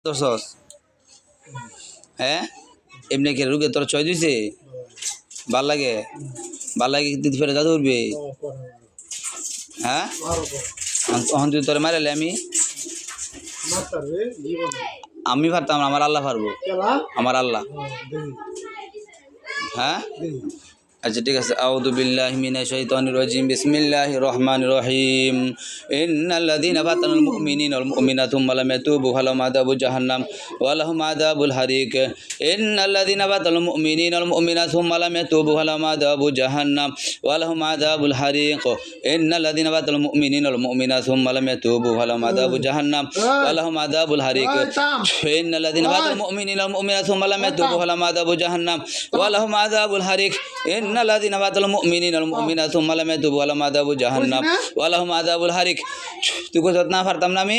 ধরছস হ্যাঁ এমনি কি রুগে তোর চয় দিছে ভাল লাগে দিতে ফেরে জাদু উঠবে হ্যাঁ তখন তুই তোর মারালে আমি পারতাম না, আমার আল্লাহ পারবো, আমার আল্লাহ। হ্যাঁ আচ্ছা ঠিক আছে। আউযু বিল্লাহি মিনাশ শাইতানির রাজিম বিসমিল্লাহির রহমানির রহিম ইন্নাল্লাযীনা ফাতানুল মুমিনিনা ওয়াল মুমিনাতি থুম্মা লাম ইয়াতুবু ফালাহুম আযাবু জাহান্নাম ওয়া লাহুম আযাবুল হারিক ইন্নাল্লাযীনা ফাতানুল মুমিনিনা ওয়াল মুমিনাতি থুম্মা লাম ইয়াতুবু ফালাহুম আযাবু জাহান্নাম ওয়া লাহুম আযাবুল হারিক ইন্নাল্লাযীনা ফাতানুল মুমিনিনা ওয়াল মুমিনাতি থুম্মা লাম ইয়াতুবু ফালাহুম আযাবু জাহান্নাম ওয়া লাহুম আযাবুল হারিক ইন্নাল্লাযীনা ফাতানুল মুমিনিনা ওয়াল মুমিনাতি থুম্মা লাম ইয়াতুবু ফালাহুম আযাবু জাহান্নাম ওয়া লাহুম আযাবুল হারিক ইন্নাল্লাযীনা ফাতানুল মুমিনিনা ওয়াল মুমিনাতি থুম্মা লাম ইয়াতুবু ফালাহুম আযাবু জাহান্নাম ওয়া লাহুম আযাবুল হারিক। তুই কইছত না পারতাম না আমি,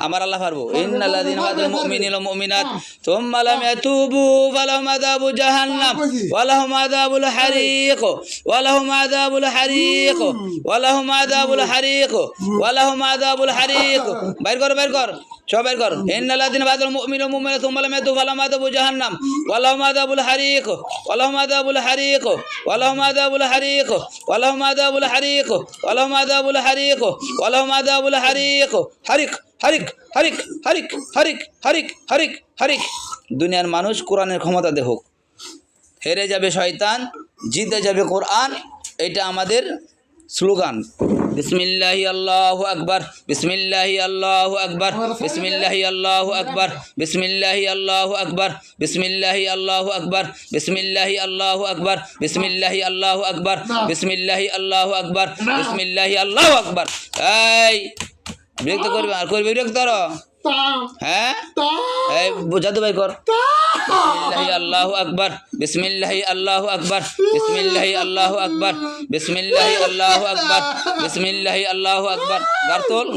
আমার আল্লাহ পারবো। ইন্নাল্লাযীনা ফাতানুল মুমিনিনা ওয়াল মুমিনাত থুম্মা লাম ইয়াতুবু ফালাহুম আযাবু জাহান্নাম ওয়া লাহুম আযাবুল হারিক ওয়া লাহুম আযাবুল হারিক ওয়া লাহুম আযাবুল হারিক ওয়া লাহুম আযাবুল হারিক। বাইর কর সব বাইর কর। ইন্নাল্লাযীনা ফাতানুল মুমিনিনা ওয়াল মুমিনাত থুম্মা লাম ইয়াতুবু ফালাহুম আযাবু জাহান্নাম ওয়া লাহুম আযাবুল হারিক ওয়া লাহুম আযাবুল হারিক ওয়া লাহুম আযাবুল হারিক ওয়া লাহুম আযাবুল হারিক ওয়া লাহুম আযাবুল হারিক ওয়া লাহুম আযাবুল হারিক। হারিক হারিক হারিক হারিক হারিক হারিক হারিক হারিক। দুনিয়ার মানুষ কোরআনের ক্ষমতা দেখুক, হেরে যাবে শয়তান, জিতে যাবে কোরআন, এটা আমাদের স্লোগান। বিসমিল্লাহি আল্লাহু আকবার, বিসমিল্লাহি আল্লাহু আকবার, বিসমিল্লাহি আল্লাহু আকবার, বিসমিল্লাহি আল্লাহু আকবার, বিসমিল্লাহি আল্লাহু আকবার, বিসমিল্লাহি আল্লাহু আকবার, বিসমিল্লাহি আল্লাহু আকবার, বিসমিল্লাহি আল্লাহু আকবার, বিসমিল্লাহি আল্লাহু আকবার। এই বিরক্ত করবে আর করবে বিরক্ত করো। হ্যাঁ এই জাদু ভাই কর। বিসমিল্লাহি আল্লাহু আকবার, বিসমিল্লাহি আল্লাহু আকবার, বিসমিল্লাহি আল্লাহু আকবার, বিসমিল্লাহি আল্লাহু আকবার, বিসমিল্লাহি আল্লাহু আকবার।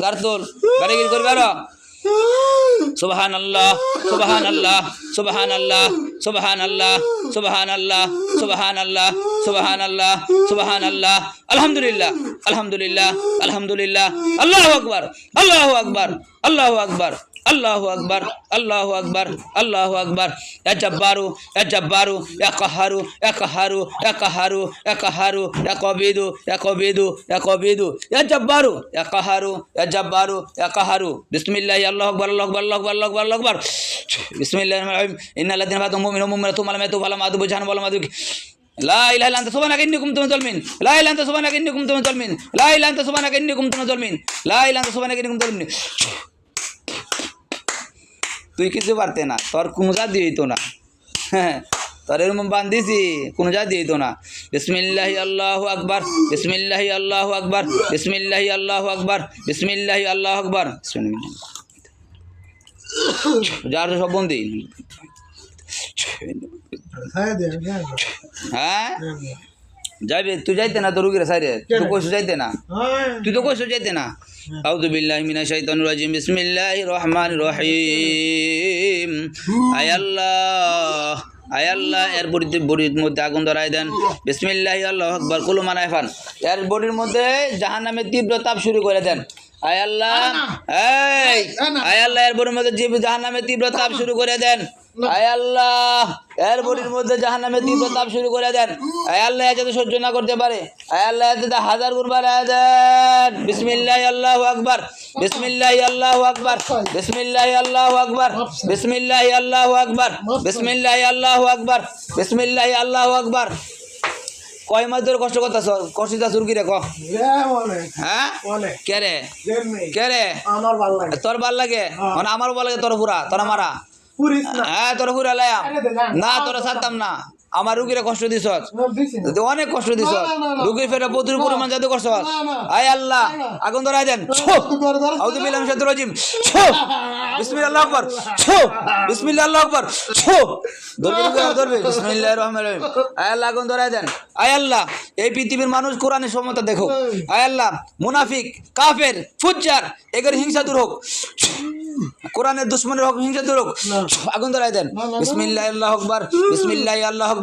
গারতোল বাড়িগির করবে আর সুবহানাল্লাহ সুবহানাল্লাহ সুবহানাল্লাহ সুবহানাল্লাহ সুবহানাল্লাহ সুবহানাল্লাহ সুবহানাল্লাহ সুবহানাল্লাহ আলহামদুলিল্লাহ আলহামদুলিল্লাহ আলহামদুলিল্লাহ। আল্লাহু আকবার আল্লাহু আকবার আল্লাহু আকবার আল্লাহু আকবার আল্লাহু আকবার আল্লাহু আকবার। ইয়া জাব্বারু ইয়া জাব্বারু ইয়া কাহারু ইয়া কাহারু ইয়া কাহারু ইয়া কাহারু ইয়া কবিদু ইয়া কবিদু ইয়া কবিদু ইয়া জাব্বারু ইয়া কাহারু ইয়া জাব্বারু ইয়া কাহারু। বিসমিল্লাহি আল্লাহু আকবার আল্লাহু আকবার আল্লাহু আকবার আল্লাহু আকবার আল্লাহু আকবার। বিসমিল্লাহির রহমানির রহিম ইন্নাল্লাযীনা ফাতানুল মুমিনিনা ওয়াল মুমিনাতি থুম্মা লাম ইয়াতুবু ফালাহুম আযাবু জাহান্নাম ওয়া লাহুম আযাবুল লা ইলাহা ইল্লা আনতা সুবহানাকা ইন্নী কুনতু মিনাজ জালিমিন লা ইলাহা ইল্লা আনতা সুবহানাকা ইন্নী কুনতু মিনাজ জালিমিন লা ইলাহা ইল্লা আনতা সুবহানাকা ইন্নী কুনতু মিনাজ জালিমিন লা ইলাহা ইল্লা আনতা সুবহানাকা ইন্নী কুনতু মিনাজ জালিমিন। তুই কিছু পারতে না, তোর কোনো জাতি হইতো না। হ্যাঁ তোর এরকম বান্ধিছি কোনো জাতি হইতো না। বিসমিল্লাহি আল্লাহু আকবার, বিসমিল্লাহি আল্লাহু আকবার, বিসমিল্লাহি আল্লাহু আকবার, বিসমিল্লাহি আল্লাহু আকবার। যার সব বন্দি। হ্যাঁ যাইবে তুই যাইতে না, তোর রুগীরা সাইরে তুই কইছো যাইতে না, তুই তো কইছো যাইতে না। আউযু বিল্লাহি মিনাশ শাইতানির রাজিম বিসমিল্লাহির রহমানির রহিম। আয় আল্লাহ এর বডির মধ্যে আগুন ধরাই দেন। বিসমিল্লাহি আল্লাহু আকবার কুলু মানাইফান। এর বডির মধ্যে জাহান্নামের তীব্র তাপ শুরু করে দেন। আয় আল্লাহ এর বডির মধ্যে জাহান্নামের তীব্র তাপ শুরু করে দেন। আয় আল্লাহ এর বডির মধ্যে জাহান্নামের তীব্র তাপ শুরু করে দেন। আয় আল্লাহ যাতে সহ্য না করতে পারে, আয় আল্লাহ যাতে 1000 গুণ বাড়ায় দেন। বিসমিল্লাহি আল্লাহু আকবার, বিসমিল্লাহি আল্লাহু আকবার, বিসমিল্লাহি আল্লাহু আকবার, বিসমিল্লাহি আল্লাহু আকবার, বিসমিল্লাহি আল্লাহু আকবার, বিসমিল্লাহি আল্লাহু আকবার। কয় মাস ধরে কষ্ট করতেছ? কষ্টটা শুরু কি রে ক? হ্যাঁ কে রে তোর ভাল লাগে? মানে আমারও ভাল লাগে। তোর পুরা তোরা মারা হ্যাঁ তোর পুরা লাইম না, তোরা ছাড়তাম না। আমার রুগীরা কষ্ট দিছ, অনেক কষ্ট দিছ। রুগীর ফেরে প্রচুর পরিমাণ জাদু করছ। আয় আল্লাহ আগুন ধরাই দেন। আউযু বিল্লাহি মিনাশ শাইতানির রাজিম। বিসমিল্লাহির আকবার, বিসমিল্লাহির আকবার। ধরবে বিসমিল্লাহির রহমানির রহিম। আয় আল্লাহ আগুন ধরাই দেন। আয় আল্লাহ এই পৃথিবীর মানুষ কোরআনের সমতা দেখো। আয় আল্লাহ মুনাফিক কাফের ফুজ্জার এদের হিংসা দূর হোক, কোরআনের দুশমনের হোক হিংসা দূর হোক। আগুন ধরাই দেন। বিসমিল্লাহির আল্লাহু আকবার, বিসমিল্লাহি আল্লাহু আকবার।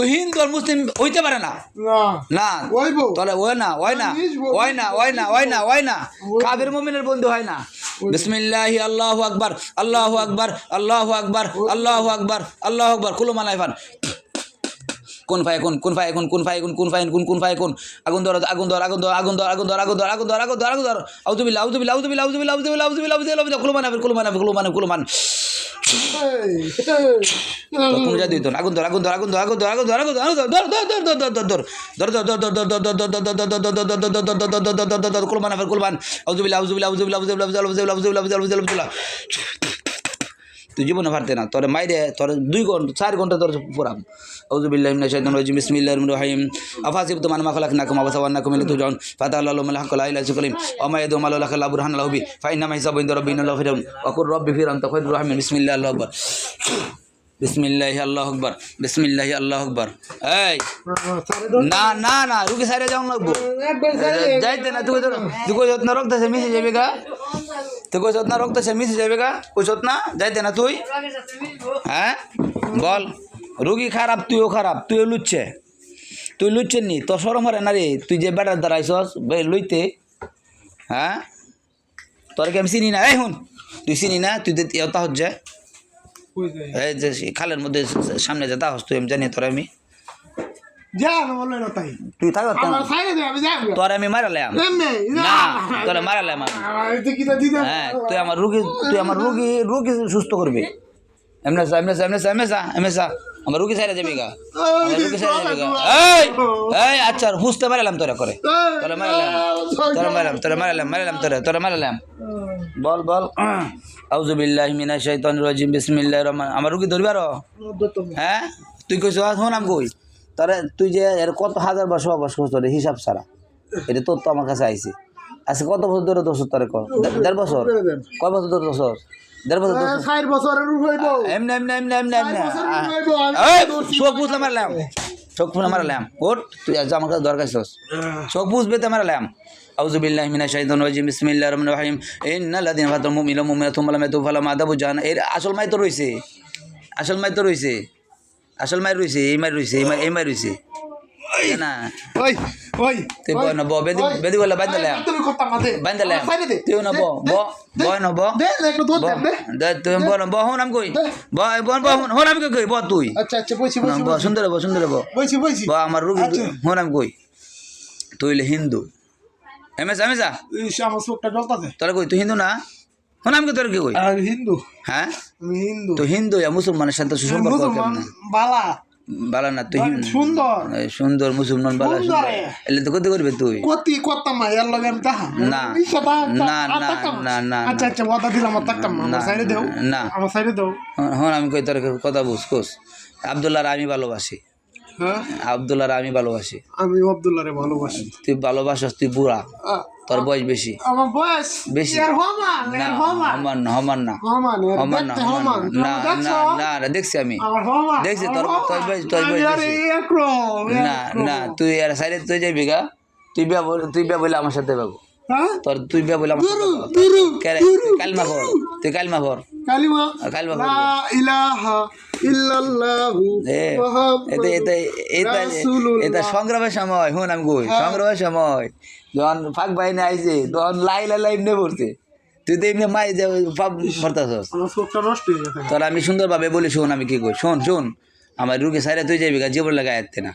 তুই হিন্দু আর মুসলিম হইতে পারে না না না ওইবো তাহলে ওই না ওই না ওই না ওই না ওই না ওই না কাফের মুমিনের বন্ধু হয় না বিসমিল্লাহি আল্লাহু আকবার আল্লাহু আকবার আল্লাহু আকবার আল্লাহু আকবার আল্লাহু আকবার কুলু মালাইফান কোন ফায় কোন কোন ফায় কোন কোন ফায় কোন কোন ফায় কোন কোন ফায় কোন আগুন ধর আগুন ধর আগুন ধর আগুন ধর আগুন ধর আগুন ধর আগুন ধর আগুন ধর আগুন ধর আউযুবিল্লাহ আউযুবিল্লাহ আউযুবিল্লাহ আউযুবিল্লাহ আউযুবিল্লাহ আউযুবিল্লাহ আউযুবিল্লাহ কুলু মানাফির কুলু মানাফির কুলু মানাফির কুলু মান কোন যা দিত আগুন ধর আগুন ধর আগুন ধর আগুন ধর আগুন ধর আগুন ধর ধর ধর ধর ধর কুলু মানাফির কুলু মান আউযুবিল্লাহ আউযুবিল্লাহ আউযুবিল্লাহ আউযুবিল্লাহ আউযুবিল্লাহ তুই জীবনে পারতে না তোর মাইরে তোর 2 ঘন্টা 4 ঘন্টা তোর পড়াম আউযুবিল্লাহি মিনাশ শাইতানির রাজিম বিসমিল্লাহির রহিম আফাসিবতুম আন্নামা খালাকনাকুম আবাসাওয়ান্নাকুম ইলাইহি তুরজাউন ফাতাআল্লাহু মিনাল হাক্কি লা ইলাহা ইল্লা কালিম ওয়া মা ইয়াদু মালা লাকা লা বুরহানা লাহু বি ফা ইন্নামা হিসাবু ইনদা রাব্বিনা লা ফিরাউন ওয়া কুর রাব্বি ফির আনতা খায়রুর রাহিমিন বিসমিল্লাহি আল্লাহু আকবার বিসমিল্লাহি আল্লাহু আকবার বিসমিল্লাহি আল্লাহু আকবার এই না না না রুকি সাইরে যাও লাগবো যাইতে না তুই কই যত্ন রক্ত সে মিশে যাবে গা তুই কই যত্ন রক্ত সে মিশে যাবে গা কই যত্ন যাইতে না তুই হ্যাঁ বল রুগী খারাপ তুইও খারাপ তুইও লুচ্ছে তুই লুচ্ছেন নি তোর সরম হরে না রে তুই যে বেটার দ্বারা আইসস লইতে হ্যাঁ তোর কি আমি চিনি না এই হুন তুই চিনি না তুই তা হচ্ছে এই যে খালের মধ্যে সামনে যেটা হস তুই আমি জানি তোর আমি তুই থাক তোর আমি মারালাম না তোর মারালাম হ্যাঁ তুই আমার রুগী রুগী সুস্থ করবি এমনি আমার রুগী সাইরা যাবি গা আমার রুগী সাইরা যাবি গা এই আচ্ছা হুসতে মারালাম তোরা করে তোরা মারালাম বল বল আউযুবিল্লাহি মিনাশ শাইতানির রাজিম বিসমিল্লাহির রহমানির আমার রুগী ধরবি আরো হ্যাঁ তুই কইছ হন আমি কই তোরে তুই যে এর কত হাজার বছর বাস করছ তোর হিসাব ছাড়া এটা তোর তো আমার কাছে আইছে আজকে কত বছর ধরে দোষ তোরে কর 1.5 বছর কয় বছর ধরে দোষ 1.5 বছর 4 বছরের হইব এমনি চোখ বুঝলে মারলাম চোখ ফুলে মারলাম ওর তুই আজ আমার কাছে দরকার ছিস চোখ বুঝবে তো মারলাম আউযুবিল্লাহি মিনাশ শাইতানির রাজিম বিসমিল্লাহির রহমানির রহিম ইন্নাল লাযিনা ফাতানুল মুমিনা মুমিনাতুম লাম ইয়াতুবু ফালাহুম আযাবু জাহান্নাম এর আসল মাই তো রইছে আসল মাই রইছে এই মাই রইছে না ওই তুই বয় না বেদি বলে বাঁধলাম তুই না বয় না তুই বল হন আমি কই হন আমি কই ব তুই আচ্ছা আচ্ছা বইছি সুন্দর বইছি আমার রুগী হন আমি কই তুই হিন্দু এমএসা আমার চোখটা জ্বলতাছে তোরা কই তুই হিন্দু না হন আমি তোর কি কই হিন্দু হ্যাঁ আমি হিন্দু তো হিন্দু মুসলমানের সাথে সুসম্পর্ক কেমন বালা বালা না তুই সুন্দর মুসলমান বালা এলে তো কত করবে তুই কত মা এর লগে আমি তাহা না না আচ্ছা আচ্ছা ওয়াদা দিলাম তাকতাম আমার সাইডে দাও না আমার সাইডে দাও হন আমি কই তোর কথা বুঝ আব্দুল্লাহর আমি ভালোবাসি হ্যাঁ আব্দুল্লাহর আমি ভালোবাসি আমি আব্দুল্লাহরে ভালোবাসি তুই ভালোবাসস তুই বুড়া তোর বয়স বেশি আমার বয়স বেশি হমান না দেখছি আমি দেখছি তোর বয়স বেশি না তুই আর সাইডে তুই যাবি গা তুই বিয়া বলে আমার সাথে পাবো তোর তুই বিয়া বলে আমার সাথে কালমা ভর তুই কালমা ভর এটা সংগ্রামের সময় হুন আমি কই সংগ্রামের সময় যখন ফাঁক বাহিনী আইছে তখন লাইন নে পড়ছে তুই তো এমনি মাই যে ভরতাছস তোর আমি সুন্দরভাবে বলি শোন আমি কি কই শোন আমার রুগী সাইডে তুই যাবি জীবন লাগা আসতে না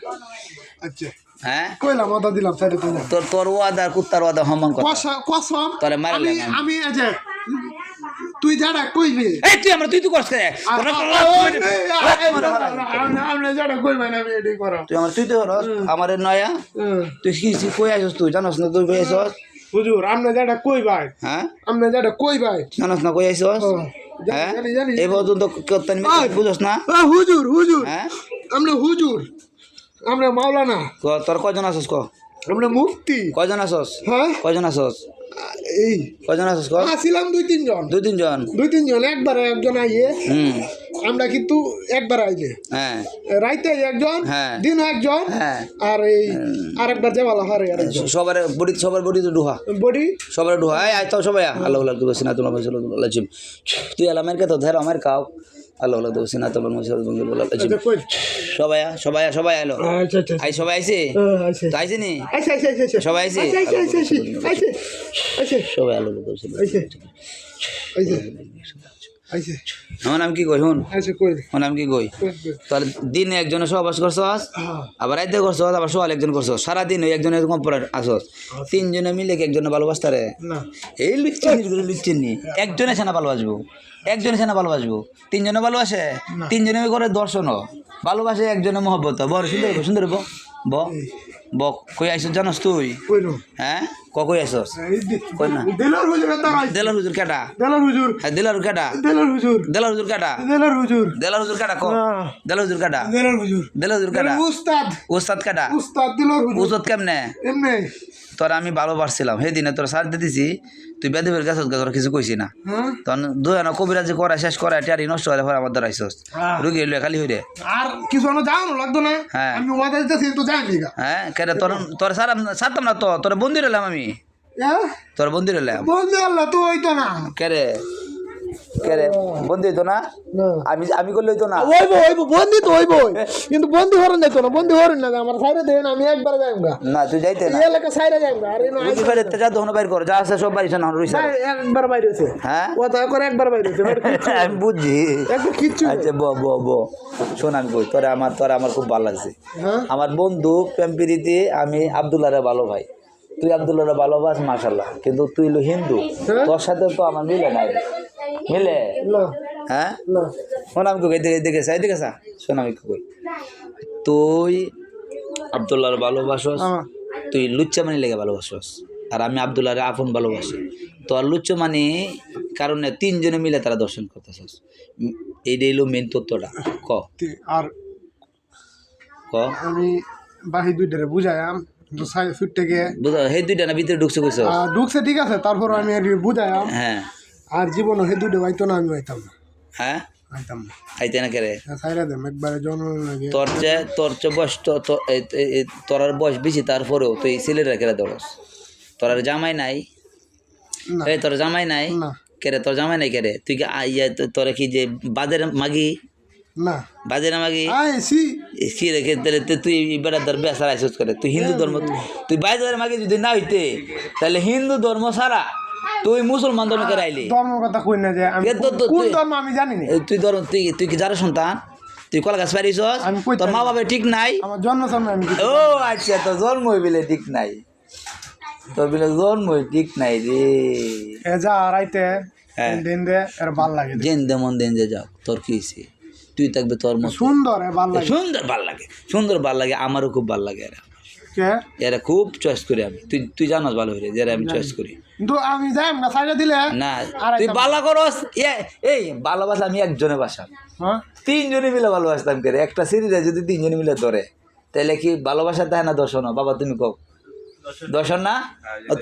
হ্যাঁ কইলাম ওয়াদা দিলাম সাইডে তোর ওয়াদা কুত্তার ওয়াদা হমান কসম তোরে মারলে আমি তুই যারা কইবি এই তুই তো করছ রে আমরা যারা কইবা না আমি এটাই করো তুই তো করস আমার নয়া তুই কি কই আইছস তুই জানোস না তুই কই আইছস হুজুর আমরা যারা কই ভাই হ্যাঁ আমরা যারা কই ভাই জানোস না কই আইছস হ্যাঁ এই পর্যন্ত করতেন বুঝছস না হুজুর হ্যাঁ আমরা হুজুর আমরা মাওলানা তোর কয়জন আছস ক আমরা মুফতি কয়জন আছস হ্যাঁ কয়জন আছস এই কয়জন আছস ক আসিলাম 2-3 জন 2-3 জন একবার একজন আইয়ে আমরা কিন্তু একবার আইলে হ্যাঁ রাইতে একজন হ্যাঁ দিন একজন হ্যাঁ আর এই আরেকবার যাওয়ালা হারে আরেকজন সবার বডি তো ডুহা সবার ডুহা আয় তো সবাই আল্লাহ আল্লাহ করছিনা তোমার বলছিলাম তুই আলামের কে তো ধর আমার কাও আল্লাহ আল্লাহ দোসিন আতবার মুসাদ বঙ্গল বলা আচ্ছা কই সবাই আলো আচ্ছা আচ্ছা আই সবাই আইছে আচ্ছা তো আইছে নি আচ্ছা আচ্ছা আচ্ছা সবাই আইছে আচ্ছা আচ্ছা আচ্ছা আচ্ছা সবাই আলো দোসিন আচ্ছা আচ্ছা আচ্ছা আমার নাম কি কই শুন আচ্ছা কই আমার নাম কি কই তাহলে দিনে একজনে সহবাস করছস আবার রাইতে করছস আবার সোয়াল একজন করছস সারাদিন ওই একজনের কম্পিউটার আসস তিনজনে মিলে কি একজনে ভালোবাসতারে না এই লুচ্চিনি একজনে সেনা ভালোবাসবো একজনে সেনা ভালোবাসবো তিনজনে ভালোবাসে তিনজনে করে দর্শনও ভালোবাসে একজনে মহব্বত বড় সুন্দর ব ব কই আইসস জানোস তুই কই নো হ্যাঁ কই আইসস কই না দেলার হুজুর তারাই দেলার হুজুর কেডা দেলার হুজুর হ্যাঁ দেলার কেডা দেলার হুজুর দেলার হুজুর কেডা দেলার হুজুর দেলার হুজুর কেডা কো দেলার হুজুর কেডা দেলার হুজুর দেলার হুজুর কেডা উস্তাদ উস্তাদ কেডা উস্তাদ দেলার হুজুর উস্তাদ কেমনে এমনি তোর আমি ভালোবাসছিলাম সেই দিনে তোর সার দিতেছি তুই বেদবের গাছ তোর কিছু কইছি না হ্যাঁ তখন দুজনে কবিরাজি করা শেষ করা টিয়ারি নষ্ট হলে পরে আমার দ্বারা আইসস রুগী হইলে খালি হইরে আর কিছু আনো যাও লাগতো না হ্যাঁ। আমি ওয়াদা দিতেছি তো যাই না হ্যাঁ কেন তোর তোর সারতাম না তো তোর বন্দি রইলাম আমি তোর বন্দি রইলাম বন্ধু আল্লাহ তো হইতো না কেরে বন্দি হইতো না না আমি করলে হইতো না হইব বন্ধু তো হইব কিন্তু বন্ধু হরন যাইতো না বন্ধু হরন না আমার সাইরে দেন আমি একবার যাইমগা না তুই যাইতে না এই এলাকা সাইরে যাইমগা আরে না রুগী ফেরে যা দহন বাইর কর যা আছে সব বাড়ি না রইছে একবার বাইরে হইছে হ্যাঁ ও তা করে একবার বাইরে হইছে আমি বুঝছি একটু কিচ্ছু আচ্ছা ব শোন আমি কই তোরা আমার খুব ভালো লাগছে হ্যাঁ আমার বন্ধু প্রেমপিরিতে আমি আব্দুল্লাহরে ভালো ভাই তুই আব্দুল্লাহরে ভালোবাস মাশাল্লাহ কিন্তু তুই হলো হিন্দু তোর সাথে তো আমার মিলে নাই মিলে না হ্যাঁ না শোন আমি কই দেখে শোন আমি কই তুই আব্দুল্লাহর ভালোবাসস তুই লুচ্চামানি লেগে ভালোবাসস আর আমি আব্দুল্লাহরে আপন ভালোবাসি তোর লুচ্চামানি কারণে তিনজনে মিলে তারা দর্শন করতেছস এইটাই হলো মেন তথ্যটা ক আর আমি বাহি দুইটারে বুঝাইলাম তো সাই ফিট থেকে বুঝা সেই দুইটা না ভিতরে ঢুকছে কইছ ঢুকছে ঠিক আছে তারপর আমি আর বুঝাইলাম হ্যাঁ আর জীবন হে দুটো হইতো না আমি হইতাম না হ্যাঁ হইতাম না আইতে না কেরে সাইরা দেম একবারে জন্ম লাগে তোর চেয়ে বয়স তোর আর বয়স বেশি তারপরেও তুই ছেলেরা কেরে দরস তোর আর জামাই নাই না এই তোর জামাই নাই না কেরে তোর জামাই নাই কেরে তুই কি তোরা কি যে বাজের মাগি না বাজে না মাগি আইছি কি রেখে তাহলে তুই বেড়া ধর বেসার আইসুস করে তুই হিন্দু ধর্ম তুই বাজারের মাগি যদি না হইতে তাহলে হিন্দু ধর্ম সারা তুই মুসলমান ধর্ম করে আইলি ধর্ম কথা কই না যে আমি কোন ধর্ম আমি জানি না তুই কি যার সন্তান তুই কলা গাছ পারিস আমি কই তোর মা বাবা ঠিক নাই আমার জন্ম জন্ম আমি ও আচ্ছা তোর জন্ম হইবিলে ঠিক নাই তোর বিলে জন্ম ঠিক নাই রে এ যা রাইতে হ্যাঁ। দিন দে এর ভাল লাগে জেন দেমন দেন যে যাও তোর কি হইছে? তুই থাকবে তোর মতো সুন্দর এ ভাল লাগে সুন্দর ভাল লাগে আমারও খুব ভাল লাগে কে এরা খুব চয়েস করি আমি তুই জানাস ভালো হইলে যারা আমি চয়েস করি কিন্তু আমি যাইম না সাইডে দিলে না তুই বালা করস এই ভালোবাসা আমি একজনে বাসাম হ্যাঁ তিনজনে মিলে ভালোবাসতাম করে একটা সিরিজে যদি তিনজনে মিলে ধরে তাহলে কি ভালোবাসা তাই না দর্শন বাবা তুমি কও দর্শন না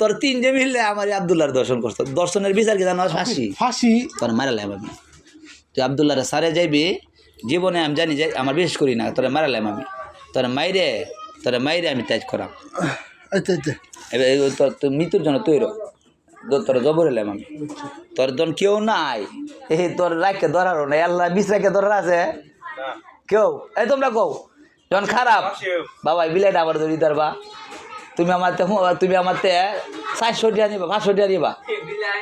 তোর তিনজনে মিললে আমার আব্দুল্লাহর দর্শন করতো দর্শনের বিচার কি জানো ফাঁসি তোর মারালাম আমি তুই আব্দুল্লাহরে সারে যাইবি জীবনে আমি জানি যে আমার বিশেষ করি না তোরা মারালাম আমি তোর মাইরে আমি ত্যাজ করাম আচ্ছা আচ্ছা এবার তোর মৃত্যুর জন্য তৈরি তোর জবর এলাম আমি তোর জন কেউ নাই এই তোর রাখকে ধরারও নাই আল্লাহ বিষ রাখে ধরার আছে কেউ এই তোমরা কও যখন খারাপ বাবা বিলাইটা আবার ধরি তার বা তুমি আমার 400 টাকা নিবা 500 টাকা নিবা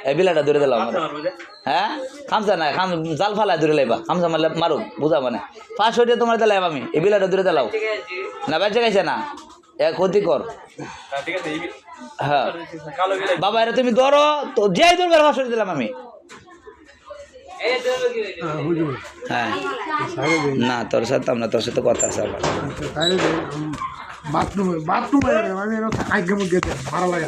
এই বিলাইটা ধরে দিলাম হ্যাঁ খামসা নাই জাল ফালায় ধরে লাইবা খামসা মারলে মারো বুঝা মানে 500 টাকা তোমার দিলাম আমি এই বিলাইটা ধরে দিলাও না বেঁচে গেছে না এক ক্ষতি কর হ্যাঁ বাবা এটা তুমি ধরো তো যেই ধরবে 500 দিলাম আমি হ্যাঁ না তোর সাথে আমরা তোর সাথে কথা আছে আমার বাথরুমে আমি আগে মুখ গেছে ভালো লাগে